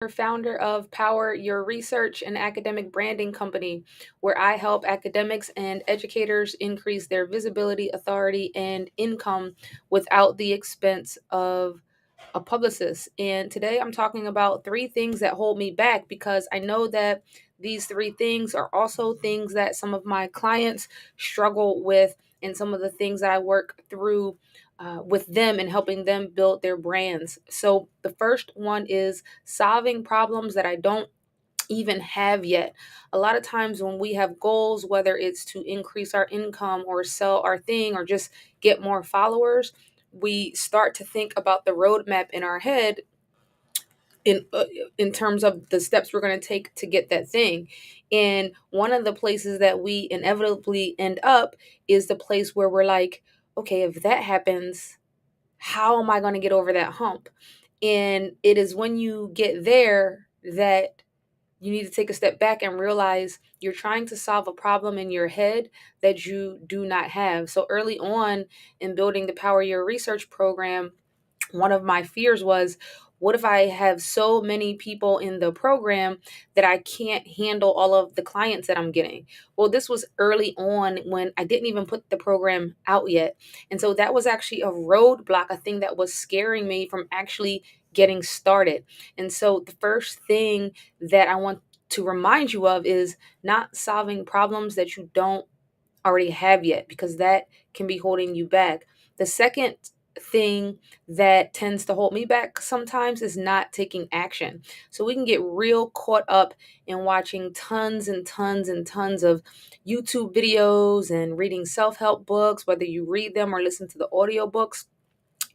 Founder of Power Your Research, an academic branding company where I help academics and educators increase their visibility, authority, and income without the expense of a publicist. And today I'm talking about three things that hold me back because I know that these three things are also things that some of my clients struggle with, and some of the things that I work through with them and helping them build their brands. So, the first one is solving problems that I don't even have yet. A lot of times when we have goals, whether it's to increase our income or sell our thing or just get more followers, we start to think about the roadmap in our head in uh, in terms of the steps we're going to take to get that thing. And one of the places that we inevitably end up is the place where we're like, okay, if that happens, how am I going to get over that hump? And it is when you get there that you need to take a step back and realize you're trying to solve a problem in your head that you do not have. So early on in building the Power Your Research program, one of my fears was, what if I have so many people in the program that I can't handle all of the clients that I'm getting? Well, this was early on when I didn't even put the program out yet. And so that was actually a roadblock, a thing that was scaring me from actually getting started. And so the first thing that I want to remind you of is not solving problems that you don't already have yet, because that can be holding you back. The second thing that tends to hold me back sometimes is not taking action. So we can get real caught up in watching tons and tons and tons of YouTube videos and reading self-help books, whether you read them or listen to the audiobooks.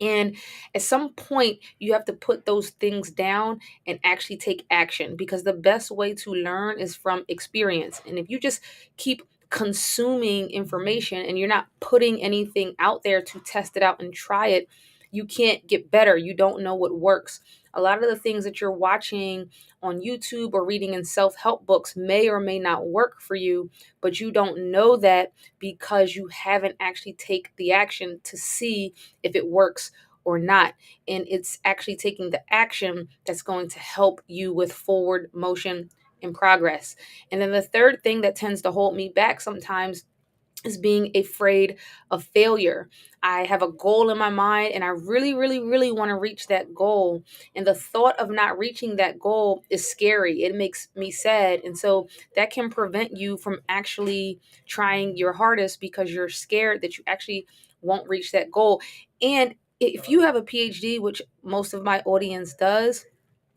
And at some point, you have to put those things down and actually take action, because the best way to learn is from experience. And if you just keep consuming information and you're not putting anything out there to test it out and try it, you can't get better. You don't know what works. A lot of the things that you're watching on YouTube or reading in self help books may or may not work for you, but you don't know that because you haven't actually take the action to see if it works or not. And it's actually taking the action that's going to help you with forward motion and progress. And then the third thing that tends to hold me back sometimes is being afraid of failure. I have a goal in my mind and I really, really, really want to reach that goal. And the thought of not reaching that goal is scary. It makes me sad. And so that can prevent you from actually trying your hardest because you're scared that you actually won't reach that goal. And if you have a PhD, which most of my audience does,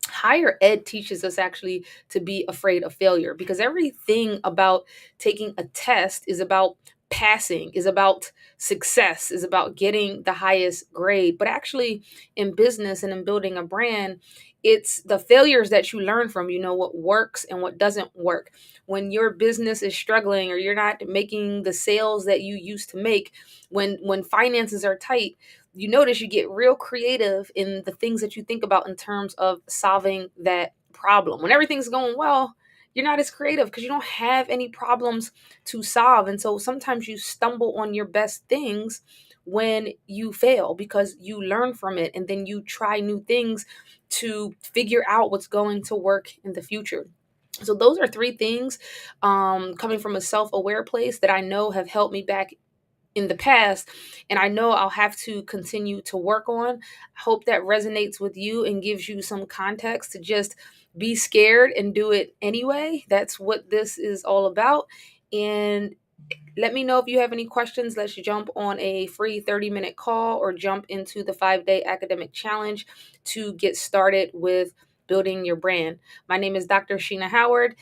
higher ed teaches us actually to be afraid of failure, because everything about taking a test is about passing, is about success, is about getting the highest grade. But actually, in business and in building a brand, it's the failures that you learn from. You know what works and what doesn't work. When your business is struggling or you're not making the sales that you used to make, when finances are tight, you notice you get real creative in the things that you think about in terms of solving that problem. When everything's going well, you're not as creative because you don't have any problems to solve. And so sometimes you stumble on your best things when you fail, because you learn from it and then you try new things to figure out what's going to work in the future. So those are three things, coming from a self-aware place, that I know have helped me back in the past, and I know I'll have to continue to work on. I hope that resonates with you and gives you some context to just be scared and do it anyway. That's what this is all about. And let me know if you have any questions. Let's jump on a free 30-minute call or jump into the 5-day academic challenge to get started with building your brand. My name is Dr. Sheena Howard,